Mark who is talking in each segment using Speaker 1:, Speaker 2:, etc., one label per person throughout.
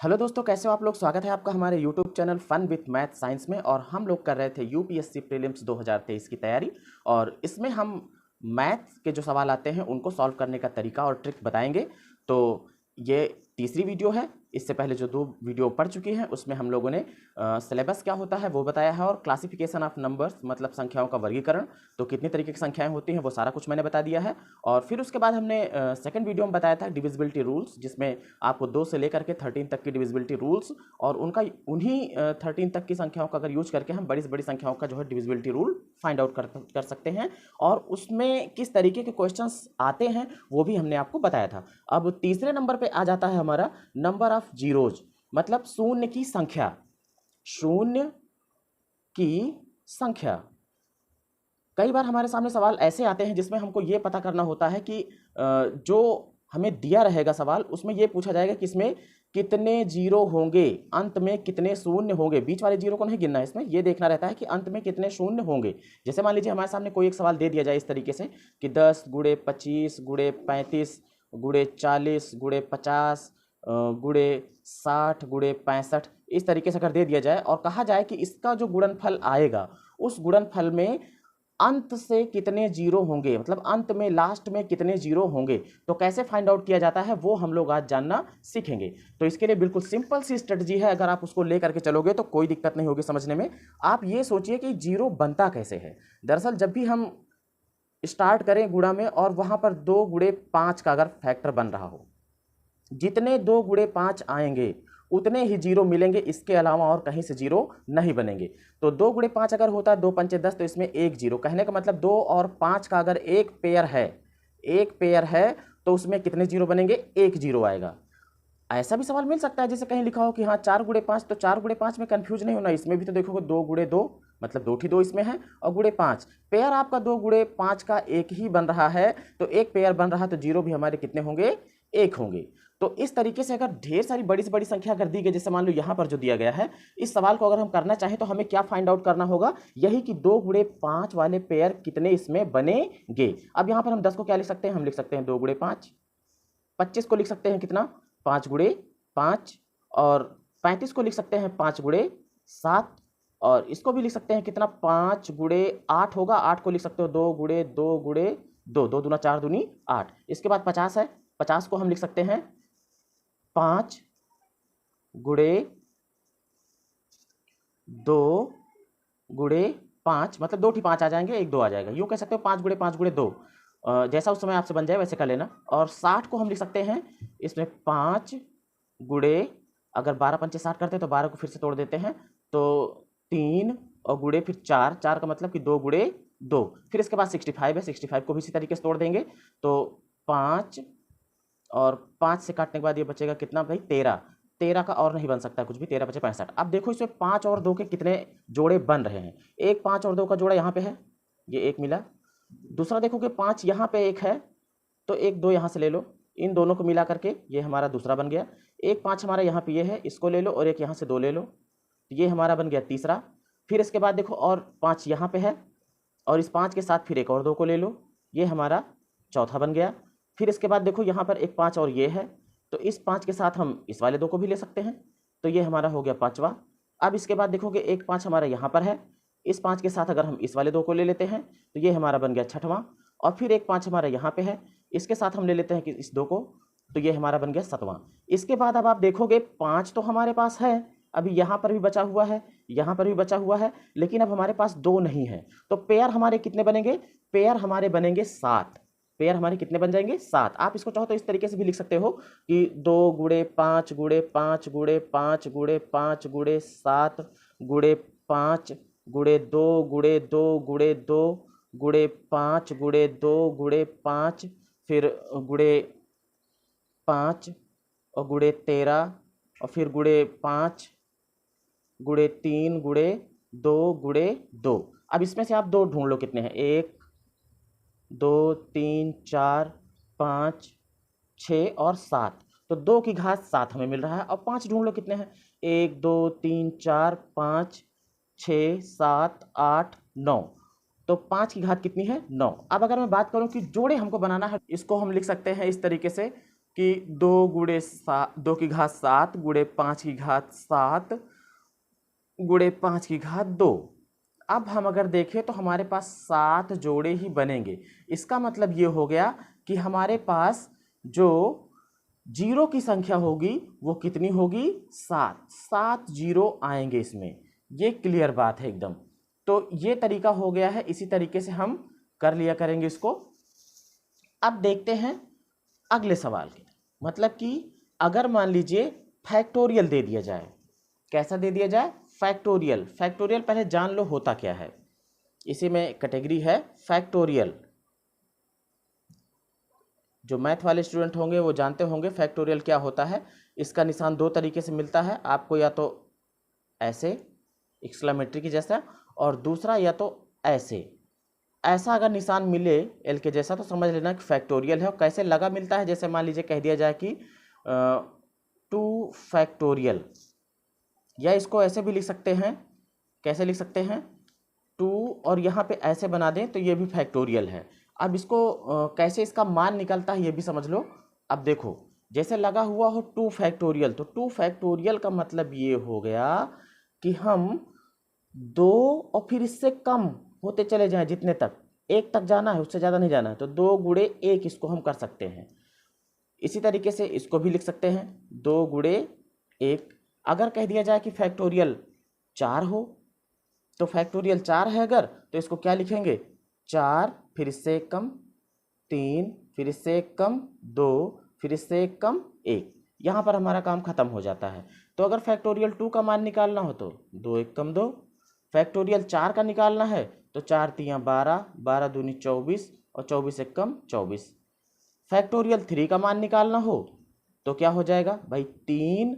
Speaker 1: Hello दोस्तों, कैसे हो आप लोग। स्वागत है आपका हमारे YouTube channel fun with math science में। और हम लोग कर रहे थे यूपीएससी प्रीलिम्स 2023 की तैयारी। और इसमें हम मैथ के जो सवाल आते हैं उनको सॉल्व करने का तरीका और ट्रिक बताएंगे। तो ये तीसरी वीडियो है। इससे पहले जो 2 वीडियो पढ़ चुकी हैं उसमें हम लोगों ने सिलेबस क्या होता है वो बताया है, और क्लासिफिकेशन ऑफ नंबर्स मतलब संख्याओं का वर्गीकरण, तो कितनी तरीके की संख्याएं होती हैं वो सारा कुछ मैंने बता दिया है। और फिर उसके बाद हमने सेकंड वीडियो में बताया था डिविजिबिलिटी रूल्स, जिसमें आपको 2 से लेकर के 13 तक की डिविजिबिलिटी रूल्स और उनका उन्हीं 13 तक की संख्याओं का अगर यूज करके हम बड़ी से बड़ी संख्याओं का जो है डिविजिबिलिटी रूल फाइंड आउट कर सकते हैं, और उसमें किस तरीके के क्वेश्चंस आते हैं वो भी हमने आपको बताया था। अब तीसरे नंबर पे आ जाता है हमारा नंबर ऑफ जीरोज, मतलब शून्य की संख्या। शून्य की संख्या। कई बार हमारे सामने सवाल ऐसे आते हैं जिसमें हमको ये पता करना होता है कि जो हमें दिया रहेगा सवाल उसमें ये पूछा जाएगा कि इसमें कितने जीरो होंगे, अंत में कितने शून्य होंगे। बीच वाले जीरो को नहीं गिनना है, इसमें ये देखना रहता है कि अंत में कितने शून्य होंगे। जैसे मान लीजिए हमारे सामने कोई एक सवाल दे दिया जाए इस तरीके से कि 10 गुणे 25 गुणे 35 गुणे 40 गुणे 50 गुणे 60 गुणे 65, इस तरीके से अगर दे दिया जाए और कहा जाए कि इसका जो गुणनफल आएगा उस गुणनफल में अंत से कितने जीरो होंगे, मतलब अंत में लास्ट में कितने जीरो होंगे, तो कैसे फाइंड आउट किया जाता है वो हम लोग आज जानना सीखेंगे। तो इसके लिए बिल्कुल सिंपल सी स्ट्रेटजी है, अगर आप उसको लेकर के चलोगे तो कोई दिक्कत नहीं होगी समझने में। आप ये सोचिए कि जीरो बनता कैसे है। दरअसल जब भी हम स्टार्ट करें गुणा में और वहां पर 2 गुणे 5 का अगर फैक्टर बन रहा हो, जितने 2 गुणे 5 आएंगे उतने ही जीरो मिलेंगे, इसके अलावा और कहीं से जीरो नहीं बनेंगे। तो 2 गुणे 5 अगर होता है 2 पंचे 10, तो इसमें एक जीरो, कहने का मतलब 2 और 5 का अगर एक पेयर है तो उसमें कितने जीरो बनेंगे, एक जीरो आएगा। ऐसा भी सवाल मिल सकता है जैसे कहीं लिखा हो कि हाँ 4 गुणे 5, तो 4 गुणे 5 में कंफ्यूज नहीं होना, इसमें भी तो देखोगे 2 गुणे 2 मतलब 2 2 इसमें है, और गुणे 5 पेयर आपका 2 गुणे 5 का एक ही बन रहा है, तो एक पेयर बन रहा है तो जीरो भी हमारे कितने होंगे, एक होंगे। तो इस तरीके से अगर ढेर सारी बड़ी से बड़ी संख्या अगर दी गई, जैसे मान लो यहाँ पर जो दिया गया है, इस सवाल को अगर हम करना चाहें तो हमें क्या फाइंड आउट करना होगा, यही कि 2 गुणे 5 वाले पेयर कितने इसमें बनेंगे। अब यहाँ पर हम 10 को क्या लिख सकते हैं, हम लिख सकते हैं 2 गुणे 5। 25 को लिख सकते हैं कितना, 5 गुणे 5। और 35 को लिख सकते हैं 5 गुणे 7। और इसको भी लिख सकते हैं कितना, 5 गुणे 8 होगा। 8 को लिख सकते हो 2 गुणे 2 गुणे 2, 2 दूना 4 दूनी 8। इसके बाद 50 है, 50 को हम लिख सकते हैं 5 गुणे 2 गुणे 5, मतलब 2 5 आ जाएंगे, 1 2 आ जाएगा, यूं कह सकते हो 5 गुणे 5 गुणे 2। जैसा उस समय आपसे बन जाए वैसे कर लेना। और 60 को हम लिख सकते हैं इसमें 5 गुणे, अगर 12 पंचे 60 करते हैं तो 12 को फिर से तोड़ देते हैं, तो 3 और गुणे फिर 4, 4 का मतलब कि 2 गुणे 2। फिर इसके बाद 65 है, 65 को भी इसी तरीके से तोड़ देंगे, तो 5 और 5 से काटने के बाद ये बचेगा कितना भाई, 13। 13 का और नहीं बन सकता कुछ भी, 13 बचे 65। अब देखो इसमें 5 और 2 के कितने जोड़े बन रहे हैं। एक 5 और 2 का जोड़ा यहाँ पे है, ये एक मिला। दूसरा देखोगे 5 यहाँ पे एक है, तो एक 2 यहाँ से ले लो, इन दोनों को मिला करके ये हमारा दूसरा बन गया। एक 5 हमारा यहाँ पे ये है, इसको ले लो, और एक यहाँ से 2 ले लो, तो ये हमारा बन गया तीसरा। फिर इसके बाद देखो और 5 यहाँ पे है, और इस 5 के साथ फिर एक और 2 को ले लो, ये हमारा चौथा बन गया। फिर इसके बाद देखो यहाँ पर एक 5 और ये है, तो इस 5 के साथ हम इस वाले 2 को भी ले सकते हैं, तो ये हमारा हो गया पाँचवा। अब इसके बाद देखोगे एक 5 हमारा यहाँ पर है, इस 5 के साथ अगर हम इस वाले 2 को ले लेते हैं तो ये हमारा बन गया छठवां। और फिर एक 5 हमारा यहाँ पे है, इसके साथ हम ले लेते हैं कि इस 2 को, तो ये हमारा बन गया सातवां। इसके बाद अब आप देखोगे 5 तो हमारे पास है, अभी यहाँ पर भी बचा हुआ है, यहाँ पर भी बचा हुआ है, लेकिन अब हमारे पास 2 नहीं है, तो पेयर हमारे कितने बनेंगे, पेयर हमारे बनेंगे 7। पेयर हमारे कितने बन जाएंगे, 7। आप इसको चाहो तो इस तरीके से भी लिख सकते हो कि 2 गुणे 5 गुणे 5 गुणे 5 गुणे 5 गुणे 7 गुणे 5 गुणे 2 गुणे 2 गुणे 2 गुणे 5 गुणे 2 गुणे 5, फिर गुणे 5 और गुणे 13, और फिर गुणे 5 गुणे 3 गुणे 2 गुणे 2। अब इसमें से आप 2 ढूंढ लो कितने हैं, 1 2 3 4 5 6 और 7, तो 2 की घात 7 हमें मिल रहा है। अब 5 ढूंढ लो कितने हैं, 1 2 3 4 5 6 7 8 9, तो 5 की घात कितनी है, 9। अब अगर मैं बात करूं कि जोड़े हमको बनाना है, इसको हम लिख सकते हैं इस तरीके से कि 2 की घात 7 गुणे 5 की घात 7 गुणे 5 की घात 2। अब हम अगर देखें तो हमारे पास 7 जोड़े ही बनेंगे। इसका मतलब ये हो गया कि हमारे पास जो जीरो की संख्या होगी वो कितनी होगी? 7 जीरो आएंगे इसमें। ये क्लियर बात है एकदम। तो ये तरीका हो गया है, इसी तरीके से हम कर लिया करेंगे इसको। अब देखते हैं अगले सवाल के, मतलब कि अगर मान लीजिए फैक्टोरियल दे दिया जाए। कैसा दे दिया जाए? फैक्टोरियल। फैक्टोरियल पहले जान लो होता क्या है। इसी में कैटेगरी है फैक्टोरियल। जो मैथ वाले स्टूडेंट होंगे वो जानते होंगे फैक्टोरियल क्या होता है। इसका निशान दो तरीके से मिलता है आपको, या तो ऐसे एक्सक्लेमेटरी की जैसा, और दूसरा या तो ऐसे। ऐसा अगर निशान मिले एल के जैसा तो समझ लेना कि फैक्टोरियल है। और कैसे लगा मिलता है, जैसे मान लीजिए कह दिया जाए कि 2 फैक्टोरियल, या इसको ऐसे भी लिख सकते हैं। कैसे लिख सकते हैं? 2 और यहाँ पे ऐसे बना दें तो ये भी फैक्टोरियल है। अब इसको कैसे इसका मान निकलता है ये भी समझ लो। अब देखो, जैसे लगा हुआ हो 2 फैक्टोरियल, तो 2 फैक्टोरियल का मतलब ये हो गया कि हम 2 और फिर इससे कम होते चले जाएं, जितने तक 1 तक जाना है उससे ज़्यादा नहीं जाना है, तो 2 गुणे 1 इसको हम कर सकते हैं। इसी तरीके से इसको भी लिख सकते हैं 2 गुणे 1। अगर कह दिया जाए कि फैक्टोरियल 4 हो, तो फैक्टोरियल 4 है अगर, तो इसको क्या लिखेंगे? 4 फिर इससे एक कम 3, फिर इससे एक कम 2, फिर इससे एक कम 1। यहाँ पर हमारा काम खत्म हो जाता है। तो अगर फैक्टोरियल 2 का मान निकालना हो तो 2 एक कम 2। फैक्टोरियल 4 का निकालना है तो 4 तियाँ 12, 12 दूनी 24 और 24 एक कम 24। फैक्टोरियल 3 का मान निकालना हो तो क्या हो जाएगा भाई? 3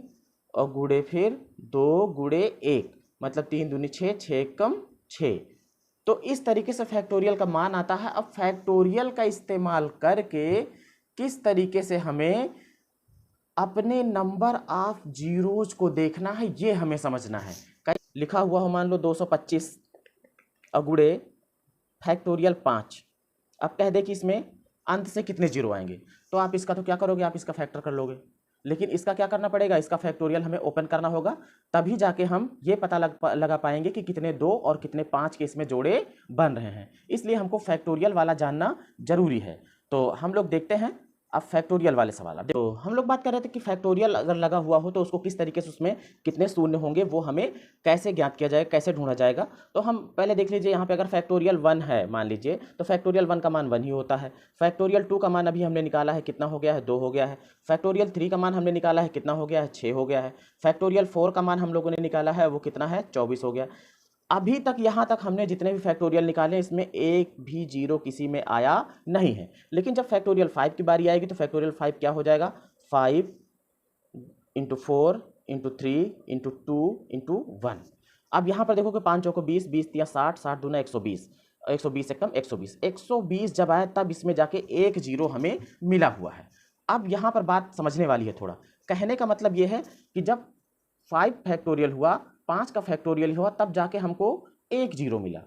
Speaker 1: और गुणे फिर 2 गुणे 1, मतलब 3 दूनी 6, 6 एक कम 6। तो इस तरीके से फैक्टोरियल का मान आता है। अब फैक्टोरियल का इस्तेमाल करके किस तरीके से हमें अपने नंबर ऑफ जीरोज को देखना है ये हमें समझना है। लिखा हुआ हो मान लो 225 अगुड़े फैक्टोरियल 5। अब कह दे कि इसमें अंत से कितने जीरो आएंगे, तो आप इसका तो क्या करोगे? आप इसका फैक्टर कर लोगे। लेकिन इसका क्या करना पड़ेगा? इसका फैक्टोरियल हमें ओपन करना होगा, तभी जाके हम ये पता लगा पाएंगे कि कितने 2 और कितने 5 के इसमें जोड़े बन रहे हैं। इसलिए हमको फैक्टोरियल वाला जानना जरूरी है। तो हम लोग देखते हैं अब फैक्टोरियल वाले सवाल। अब तो हम लोग बात कर रहे थे कि फैक्टोरियल अगर लगा हुआ हो तो उसको किस तरीके से, उसमें कितने शून्य होंगे वो हमें कैसे ज्ञात किया जाएगा, कैसे ढूंढा जाएगा। तो हम पहले देख लीजिए, यहाँ पे अगर फैक्टोरियल 1 है मान लीजिए, तो फैक्टोरियल 1 का मान 1 ही होता है। फैक्टोरियल 2 का मान अभी हमने निकाला है, कितना हो गया है? 2 हो गया है। फैक्टोरियल 3 का मान हमने निकाला है, कितना हो गया है? 6 हो गया है। फैक्टोरियल 4 का मान हम लोगों ने निकाला है, वो कितना है? 24 हो गया। अभी तक यहाँ तक हमने जितने भी फैक्टोरियल निकाले इसमें एक भी जीरो किसी में आया नहीं है। लेकिन जब फैक्टोरियल 5 की बारी आएगी तो फैक्टोरियल 5 क्या हो जाएगा? 5 इंटू 4 इंटू 3 इंटू 2 इंटू 1। अब यहाँ पर देखो कि 5 चौको 20, 20 तिया 60, 60 दूना 120, 120 से कम 120, 120 जब आया तब इसमें जाके एक जीरो हमें मिला हुआ है। अब यहाँ पर बात समझने वाली है थोड़ा। कहने का मतलब ये है कि जब 5 फैक्टोरियल हुआ, 5 का फैक्टोरियल हुआ, तब जाके हमको एक जीरो मिला।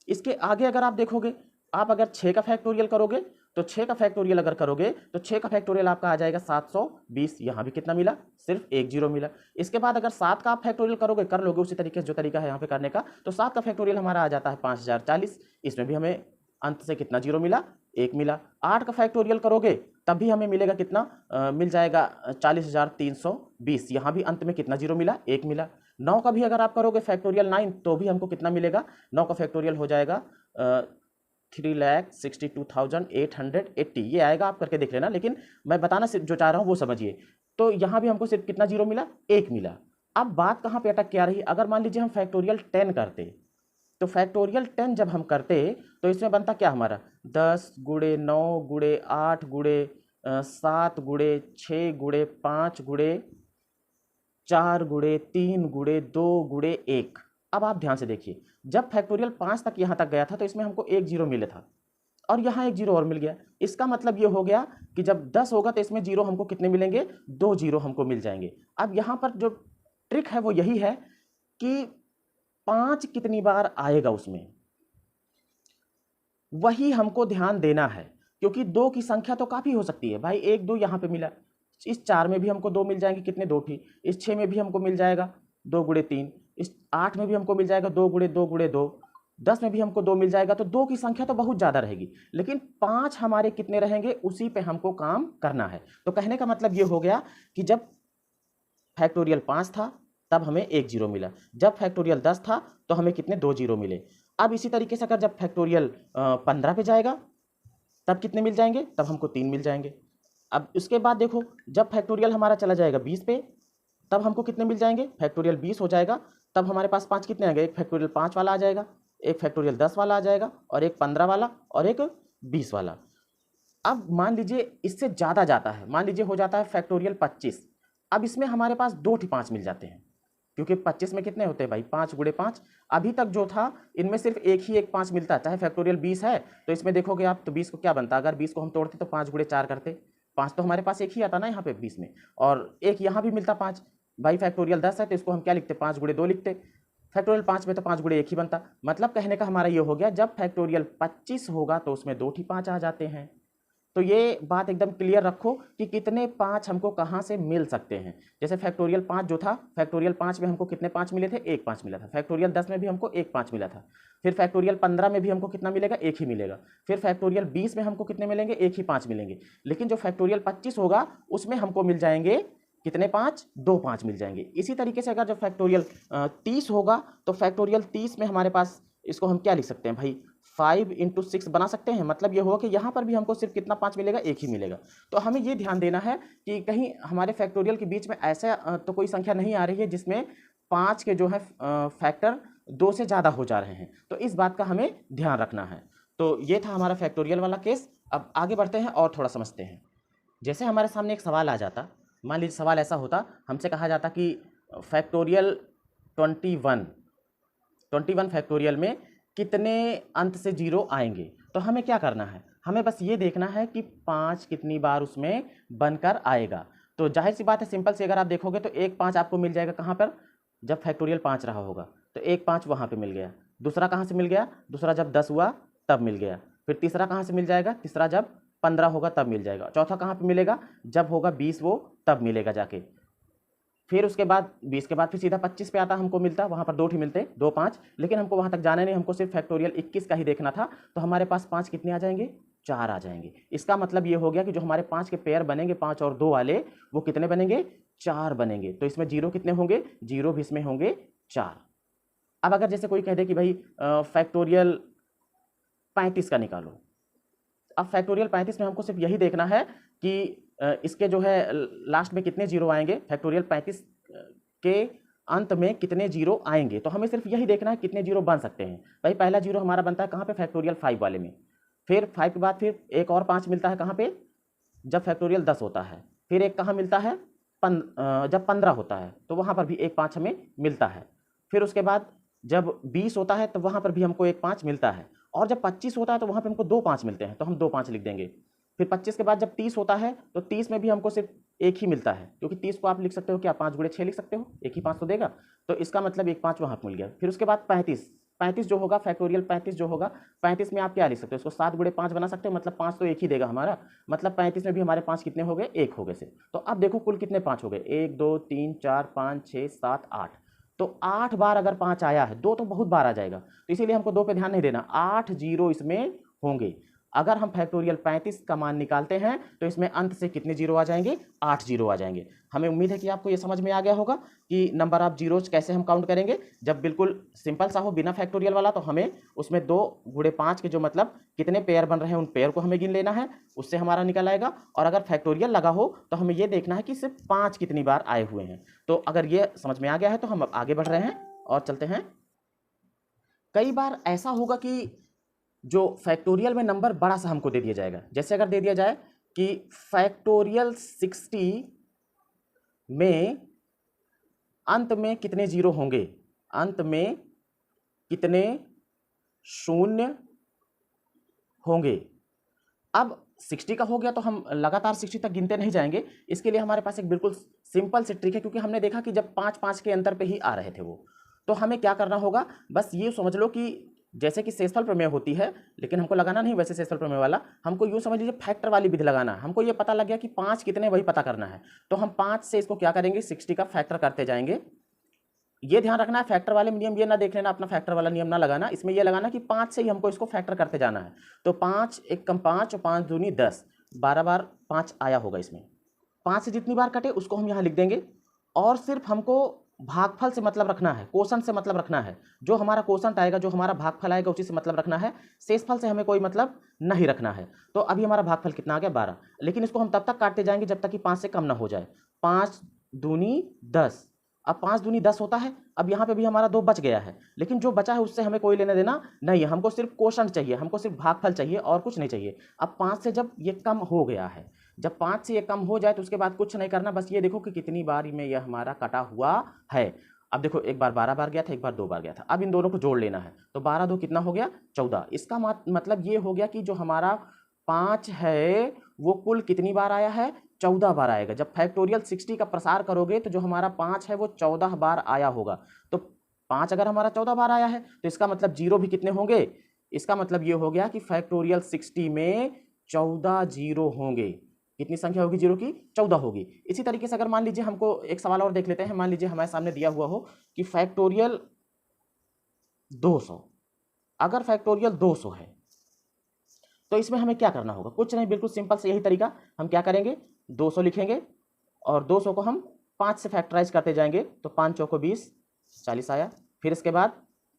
Speaker 1: इसके आगे अगर आप देखोगे, आप अगर 6 का फैक्टोरियल करोगे तो 6 का फैक्टोरियल अगर करोगे तो 6 का फैक्टोरियल आपका आ जाएगा 720। यहाँ भी कितना मिला? सिर्फ एक जीरो मिला। इसके बाद अगर 7 का आप फैक्टोरियल करोगे, कर लोगे उसी तरीके से जो तरीका है यहाँ पे करने का, तो 7 का फैक्टोरियल हमारा आ जाता है 5040। इसमें भी हमें अंत से कितना जीरो मिला? एक मिला। 8 का फैक्टोरियल करोगे तब भी हमें मिलेगा कितना? मिल जाएगा 40,320। यहाँ भी अंत में कितना जीरो मिला? एक मिला। 9 का भी अगर आप करोगे फैक्टोरियल 9 तो भी हमको कितना मिलेगा? 9 का फैक्टोरियल हो जाएगा 3,62,880। ये आएगा, आप करके देख लेना, लेकिन मैं बताना सिर्फ जो चाह रहा हूँ वो समझिए। तो यहाँ भी हमको सिर्फ कितना जीरो मिला? एक मिला। अब बात कहाँ पे अटक के आ रही? अगर मान लीजिए हम फैक्टोरियल 10 करते, तो फैक्टोरियल 10 जब हम करते तो इसमें बनता क्या हमारा? 10 गुणे 9 गुणे 8 गुणे 7 गुणे 6 गुणे 5 गुणे 4 गुणे 3 गुणे 2 गुणे 1। अब आप ध्यान से देखिए, जब फैक्टोरियल 5 तक यहाँ तक गया था तो इसमें हमको एक जीरो मिला था, और यहाँ एक जीरो और मिल गया। इसका मतलब ये हो गया कि जब 10 होगा तो इसमें जीरो हमको कितने मिलेंगे? 2 जीरो हमको मिल जाएंगे। अब यहाँ पर जो ट्रिक है वो यही है कि 5 कितनी बार आएगा उसमें, वही हमको ध्यान देना है। क्योंकि 2 की संख्या तो काफ़ी हो सकती है भाई। 1 2 यहाँ पे मिला, इस 4 में भी हमको 2 मिल जाएंगे, कितने 2 थी। इस 6 में भी हमको मिल जाएगा 2 गुणे 3, इस 8 में भी हमको मिल जाएगा 2 गुणे 2 गुणे 2, 10 में भी हमको 2 मिल जाएगा। तो 2 की संख्या तो बहुत ज़्यादा रहेगी, लेकिन 5 हमारे कितने रहेंगे उसी पे हमको काम करना है। तो कहने का मतलब ये हो गया कि जब फैक्टोरियल 5 था तब हमें 1 जीरो मिला, जब फैक्टोरियल 10 था तो हमें कितने 2 जीरो मिले। अब इसी तरीके से अगर जब फैक्टोरियल 15 पे जाएगा तब कितने मिल जाएंगे, तब हमको 3 मिल जाएंगे। अब उसके बाद देखो जब फैक्टोरियल हमारा चला जाएगा 20 पे तब हमको कितने मिल जाएंगे, फैक्टोरियल 20 हो जाएगा, तब हमारे पास 5 कितने आएंगे, एक फैक्टोरियल 5 वाला आ जाएगा, एक फैक्टोरियल 10 वाला आ जाएगा, और एक 15 वाला, और एक 20 वाला। अब मान लीजिए इससे ज़्यादा जाता है, मान लीजिए हो जाता है फैक्टोरियल 25, अब इसमें हमारे पास 2 5 मिल जाते हैं, क्योंकि 25 में कितने होते हैं भाई 5 गुणे 5। अभी तक जो था इनमें सिर्फ एक ही एक 5 मिलता है, चाहे फैक्टोरियल 20 है तो इसमें देखोगे आप तो 20 को क्या बनता, अगर 20 को हम तोड़ते तो 5 गुणे 4 करते, 5 तो हमारे पास एक ही आता ना यहाँ पे 20 में, और एक यहाँ भी मिलता 5। भाई फैक्टोरियल 10 है तो इसको हम क्या लिखते, 5 गुणे 2 लिखते, फैक्टोरियल 5 में तो 5 गुणे 1 ही बनता। मतलब कहने का हमारा ये हो गया जब फैक्टोरियल 25 होगा तो उसमें 2 5 आ जाते हैं। तो ये बात एकदम क्लियर रखो कि कितने 5 हमको कहाँ से मिल सकते हैं। जैसे फैक्टोरियल 5 जो था, फैक्टोरियल 5 में हमको कितने 5 मिले थे, 1 5 मिला था। फैक्टोरियल 10 में भी हमको 1 5 मिला था। फिर फैक्टोरियल 15 में भी हमको कितना मिलेगा, 1 ही मिलेगा। फिर फैक्टोरियल 20 में हमको कितने मिलेंगे, 1 ही 5 मिलेंगे। लेकिन जो फैक्टोरियल 25 होगा उसमें हमको मिल जाएंगे कितने 5, 2 5 मिल जाएंगे। इसी तरीके से अगर जब फैक्टोरियल 30 होगा तो फैक्टोरियल 30 में हमारे पास इसको हम क्या लिख सकते हैं भाई, 5 × 6 बना सकते हैं। मतलब ये होगा कि यहाँ पर भी हमको सिर्फ कितना 5 मिलेगा, 1 ही मिलेगा। तो हमें ये ध्यान देना है कि कहीं हमारे फैक्टोरियल के बीच में ऐसा तो कोई संख्या नहीं आ रही है जिसमें 5 के जो है फैक्टर 2 से ज़्यादा हो जा रहे हैं। तो इस बात का हमें ध्यान रखना है। तो ये था हमारा फैक्टोरियल वाला केस। अब आगे बढ़ते हैं और थोड़ा समझते हैं। जैसे हमारे सामने एक सवाल आ जाता, मान लीजिए सवाल ऐसा होता, हमसे कहा जाता कि फैक्टोरियल 21 फैक्टोरियल में कितने अंत से 0 आएंगे। तो हमें क्या करना है, हमें बस ये देखना है कि 5 कितनी बार उसमें बनकर आएगा। तो जाहिर सी बात है, सिंपल से अगर आप देखोगे तो एक 5 आपको मिल जाएगा कहाँ पर, जब फैक्टोरियल 5 रहा होगा तो एक 5 वहाँ पे मिल गया। दूसरा कहाँ से मिल गया, दूसरा जब 10 हुआ तब मिल गया। फिर तीसरा कहाँ से मिल जाएगा, तीसरा जब 15 होगा तब मिल जाएगा। चौथा कहाँ पे मिलेगा, जब होगा 20 वो तब मिलेगा जाके। फिर उसके बाद 20 के बाद फिर सीधा 25 पे आता, हमको मिलता, वहाँ पर 2 ही मिलते, 2 5, लेकिन हमको वहाँ तक जाना नहीं, हमको सिर्फ फैक्टोरियल 21 का ही देखना था। तो हमारे पास 5 कितने आ जाएंगे, 4 आ जाएंगे। इसका मतलब ये हो गया कि जो हमारे 5 के पेयर बनेंगे 5 और 2 वाले, वो कितने बनेंगे, 4 बनेंगे। तो इसमें 0 कितने होंगे, 0 भी इसमें होंगे 4। अब अगर जैसे कोई कह दे कि भाई फैक्टोरियल 35 का निकालो, अब फैक्टोरियल 35 में हमको सिर्फ यही देखना है कि इसके जो है लास्ट में कितने 0 आएंगे, फैक्टोरियल 35 के अंत में कितने 0 आएंगे। तो हमें सिर्फ यही देखना है कितने 0 बन सकते हैं। भाई पहला 0 हमारा बनता है कहाँ पे, फैक्टोरियल 5 वाले में। फिर 5 के बाद फिर एक और 5 मिलता है कहाँ पे, जब फैक्टोरियल 10 होता है। फिर एक कहाँ मिलता है, जब 15 होता है तो वहाँ पर भी एक 5 हमें मिलता है। फिर उसके बाद जब 20 होता है तो वहाँ पर भी हमको एक 5 मिलता है। और जब 25 होता है तो वहाँ पे हमको 2 5 मिलते हैं, तो हम 2 5 लिख देंगे। फिर 25 के बाद जब 30 होता है तो 30 में भी हमको सिर्फ एक ही मिलता है, क्योंकि 30 को आप लिख सकते हो क्या, 5 गुणे 6 लिख सकते हो, एक ही 5 तो देगा। तो इसका मतलब एक 5 वहाँ पर मिल गया। फिर उसके बाद 35 जो होगा, फैक्टोरियल 35 जो होगा, 35 में आप क्या लिख सकते हो, इसको 7 गुणे 5 बना सकते हो, मतलब 5 तो एक ही देगा हमारा। मतलब 35 में भी हमारे 5 कितने हो गए, 1 हो गए से। तो अब देखो कुल कितने 5 हो गए, 1 2 3 4 5 6 7 8। तो 8 बार अगर 5 आया है, 2 तो बहुत बार आ जाएगा, तो इसीलिए हमको 2 पे ध्यान नहीं देना, 8 0 इसमें होंगे। अगर हम फैक्टोरियल 35 का मान निकालते हैं तो इसमें अंत से कितने 0 आ जाएंगे, 8 0 आ जाएंगे। हमें उम्मीद है कि आपको ये समझ में आ गया होगा कि नंबर ऑफ जीरोज कैसे हम काउंट करेंगे। जब बिल्कुल सिंपल सा हो बिना फैक्टोरियल वाला, तो हमें उसमें 2 गुणे 5 के जो मतलब कितने पेयर बन रहे हैं उन पेयर को हमें गिन लेना है, उससे हमारा निकल आएगा। और अगर फैक्टोरियल लगा हो तो हमें ये देखना है कि सिर्फ 5 कितनी बार आए हुए हैं। तो अगर ये समझ में आ गया है तो हम अब आगे बढ़ रहे हैं और चलते हैं। कई बार ऐसा होगा कि जो फैक्टोरियल में नंबर बड़ा सा हमको दे दिया जाएगा। जैसे अगर दे दिया जाए कि फैक्टोरियल 60 में अंत में कितने 0 होंगे, अंत में कितने 0 होंगे। अब 60 का हो गया तो हम लगातार 60 तक गिनते नहीं जाएंगे। इसके लिए हमारे पास एक बिल्कुल सिंपल से ट्रिक है, क्योंकि हमने देखा कि जब 5 5 के अंतर पे ही आ रहे थे वो, तो हमें क्या करना होगा, बस ये समझ लो कि जैसे कि शेषफल प्रमेय होती है, लेकिन हमको लगाना नहीं वैसे शेषफल प्रमेय वाला, हमको यूँ समझ लीजिए फैक्टर वाली विधि लगाना है। हमको ये पता लग गया कि 5 कितने वही पता करना है, तो हम 5 से इसको क्या करेंगे 60 का फैक्टर करते जाएंगे। ये ध्यान रखना है फैक्टर वाले नियम ये ना देख लेना, अपना फैक्टर वाला नियम ना लगाना, इसमें ये लगाना कि 5 से ही हमको इसको फैक्टर करते जाना है। तो 5 एक कम 5 और 5 दूनी 10, 12 बार 5 आया होगा इसमें। 5 से जितनी बार कटे उसको हम यहाँ लिख देंगे, और सिर्फ हमको भागफल से मतलब रखना है, कोशंट से मतलब रखना है। जो हमारा कोशंट आएगा, जो हमारा भागफल आएगा उसी से मतलब रखना है, शेषफल से हमें कोई मतलब नहीं रखना है। तो अभी हमारा भागफल कितना आ गया 12, लेकिन इसको हम तब तक काटते जाएंगे जब तक कि 5 से कम ना हो जाए। 5 दूनी 10, अब 5 दूनी 10 होता है। अब यहाँ पे भी हमारा 2 बच गया है, लेकिन जो बचा है उससे हमें कोई लेना देना नहीं है, हमको सिर्फ कोशंट चाहिए, हमको सिर्फ भागफल चाहिए और कुछ नहीं चाहिए। अब 5 से जब ये कम हो गया है, जब 5 से ये कम हो जाए तो उसके बाद कुछ नहीं करना, बस ये देखो कि कितनी बार में यह हमारा कटा हुआ है। अब देखो एक बार 12 बार गया था, एक बार 2 बार गया था, अब इन दोनों को जोड़ लेना है। तो 12 2 कितना हो गया 14। इसका मतलब ये हो गया कि जो हमारा 5 है वो कुल कितनी बार आया है 14 बार आएगा। जब फैक्टोरियल 60 का प्रसार करोगे तो जो हमारा 5 है वो 14 बार आया होगा। तो 5 अगर हमारा 14 बार आया है तो इसका मतलब जीरो भी कितने होंगे, इसका मतलब ये हो गया कि फैक्टोरियल 60 में 14 जीरो होंगे। कितनी संख्या होगी जीरो की 14 होगी। इसी तरीके से अगर मान लीजिए हमको एक सवाल और देख लेते हैं, मान लीजिए हमारे सामने दिया हुआ हो कि फैक्टोरियल 200, अगर फैक्टोरियल 200 है तो इसमें हमें क्या करना होगा, कुछ नहीं, बिल्कुल सिंपल से यही तरीका। हम क्या करेंगे 200 लिखेंगे और 200 को हम 5 से फैक्टराइज करते जाएंगे। तो 5 चौको 20, 40 आया। फिर इसके बाद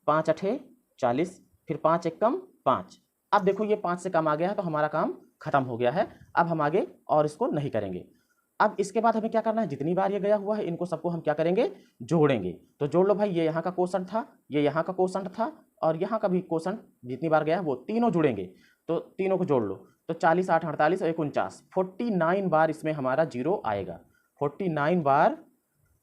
Speaker 1: 5 अठे 40, फिर 5 एक कम 5। अब देखो ये 5 से कम आ गया है तो हमारा काम खत्म हो गया है। अब हम आगे और इसको नहीं करेंगे। अब इसके बाद हमें क्या करना है, जितनी बार ये गया हुआ है इनको सबको हम क्या करेंगे जोड़ेंगे। तो जोड़ लो भाई, ये यहाँ का कोशंट था, ये यहाँ का कोशंट था और यहाँ का भी कोशंट जितनी बार गया है वो तीनों जुड़ेंगे। तो तीनों को जोड़ लो, तो 40 8 48 और 49, 49 बार इसमें हमारा जीरो आएगा, 49 बार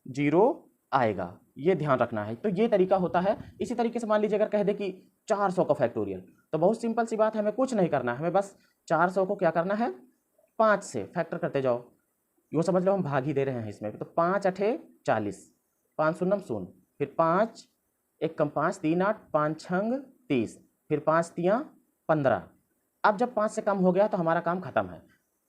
Speaker 1: जीरो आएगा, ये ध्यान रखना है। तो ये तरीका होता है। इसी तरीके से मान लीजिए अगर कह दे कि 400 का फैक्टोरियल, तो बहुत सिंपल सी बात है, हमें कुछ नहीं करना है, हमें बस 400 को क्या करना है 5 से फैक्टर करते जाओ। यूँ समझ लो हम भाग ही दे रहे हैं इसमें। तो 5 अठे 40, 5 शून्यम शून्य, फिर 5 एक कम 5, 3 8, 5 छंग 30, फिर 5 तियाँ 15। अब जब 5 से कम हो गया तो हमारा काम खत्म है।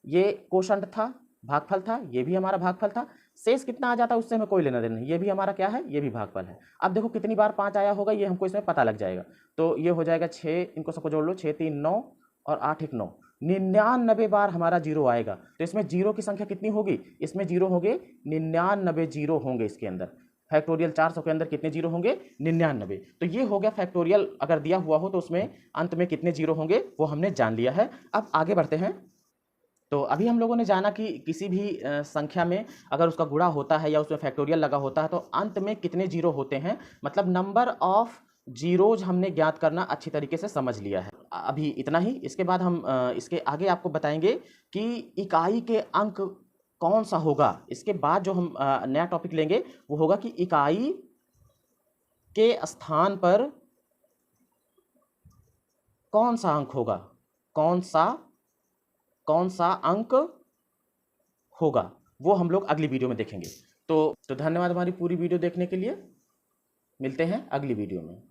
Speaker 1: ये कोशंट था, भागफल था, ये भी हमारा भागफल था। शेष कितना आ जाता है उससे हमें कोई लेना देना नहीं, ये भी हमारा क्या है, ये भी भागफल है। अब देखो कितनी बार 5 आया होगा ये हमको इसमें पता लग जाएगा। तो ये हो जाएगा 6, इनको सबको जोड़ लो, 6 3 9 और 8 1 9, 99 बार हमारा जीरो आएगा। तो इसमें जीरो की संख्या कितनी होगी, इसमें जीरो होंगे 99 जीरो होंगे इसके अंदर। फैक्टोरियल 400 के अंदर कितने जीरो होंगे 99। तो ये हो गया फैक्टोरियल अगर दिया हुआ हो तो उसमें अंत में कितने जीरो होंगे वो हमने जान लिया है। अब आगे बढ़ते हैं। तो अभी हम लोगों ने जाना कि किसी भी संख्या में अगर उसका गुणा होता है या उसमें फैक्टोरियल लगा होता है तो अंत में कितने जीरो होते हैं, मतलब नंबर ऑफ जीरोज हमने ज्ञात करना अच्छी तरीके से समझ लिया है। अभी इतना ही। इसके बाद हम इसके आगे आपको बताएंगे कि इकाई के अंक कौन सा होगा। इसके बाद जो हम नया टॉपिक लेंगे वो होगा कि इकाई के स्थान पर कौन सा अंक होगा, कौन सा अंक होगा, वो हम लोग अगली वीडियो में देखेंगे। तो धन्यवाद हमारी पूरी वीडियो देखने के लिए। मिलते हैं अगली वीडियो में।